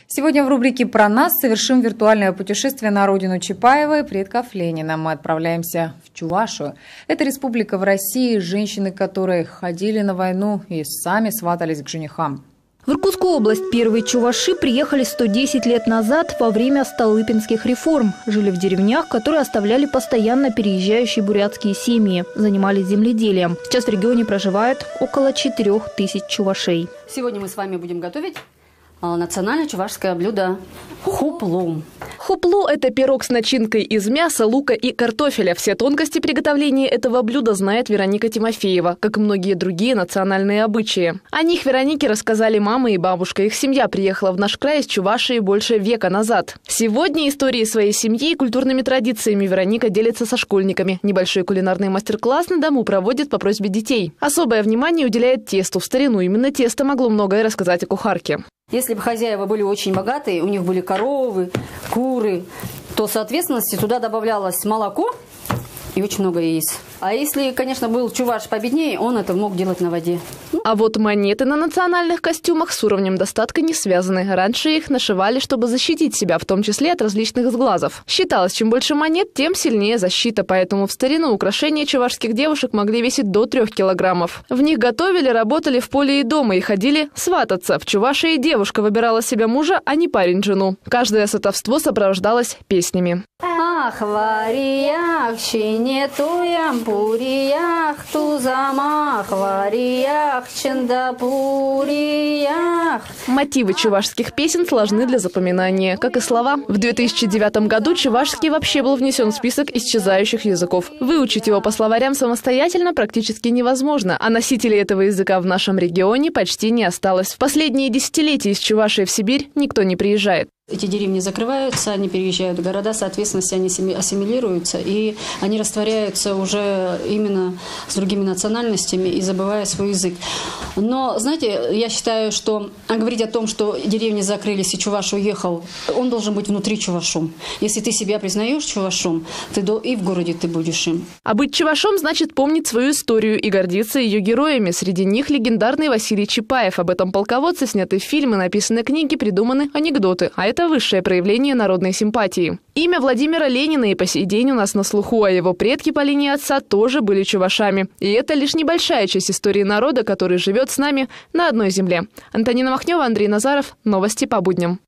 Сегодня в рубрике «Про нас» совершим виртуальное путешествие на родину Чапаева и предков Ленина. Мы отправляемся в Чувашию. Это республика в России, женщины которой ходили на войну и сами сватались к женихам. В Иркутскую область первые чуваши приехали 110 лет назад во время Столыпинских реформ. Жили в деревнях, которые оставляли постоянно переезжающие бурятские семьи. Занимались земледелием. Сейчас в регионе проживает около 4000 чувашей. Сегодня мы с вами будем готовить национальное чувашское блюдо хуплу. Хуплу – это пирог с начинкой из мяса, лука и картофеля. Все тонкости приготовления этого блюда знает Вероника Тимофеева, как и многие другие национальные обычаи. О них Веронике рассказали мама и бабушка. Их семья приехала в наш край из Чувашии больше века назад. Сегодня историей своей семьи и культурными традициями Вероника делится со школьниками. Небольшой кулинарный мастер-класс на дому проводит по просьбе детей. Особое внимание уделяет тесту. В старину именно тесто могло многое рассказать о кухарке. Если бы хозяева были очень богатые, у них были коровы, куры, то, соответственно, туда добавлялось молоко и очень много яиц. А если, конечно, был чуваш победнее, он это мог делать на воде. А вот монеты на национальных костюмах с уровнем достатка не связаны. Раньше их нашивали, чтобы защитить себя, в том числе от различных сглазов. Считалось, чем больше монет, тем сильнее защита, поэтому в старину украшения чувашских девушек могли весить до 3 килограммов. В них готовили, работали в поле и дома и ходили свататься. В Чувашии девушка выбирала себе мужа, а не парень жену. Каждое сватовство сопровождалось песнями. Ах, вариях, щенетуям, пуриях, тузамах, вариях, чендапуриях. Мотивы чувашских песен сложны для запоминания, как и слова. В 2009 году чувашский вообще был внесен в список исчезающих языков. Выучить его по словарям самостоятельно практически невозможно, а носителей этого языка в нашем регионе почти не осталось. В последние десятилетия из Чувашии в Сибирь никто не приезжает. Эти деревни закрываются, они переезжают в города, соответственно, все они ассимилируются, и они растворяются уже именно с другими национальностями и забывая свой язык. Но, знаете, я считаю, что говорить о том, что деревни закрылись и чуваш уехал, он должен быть внутри чувашом. Если ты себя признаешь чувашом, и в городе ты будешь им. А быть чувашом значит помнить свою историю и гордиться ее героями. Среди них легендарный Василий Чапаев. Об этом полководце сняты фильмы, написаны книги, придуманы анекдоты. А это высшее проявление народной симпатии. Имя Владимира Ленина и по сей день у нас на слуху, а его предки по линии отца тоже были чувашами. И это лишь небольшая часть истории народа, который живет с нами на одной земле. Антонина Махнева, Андрей Назаров. Новости по будням.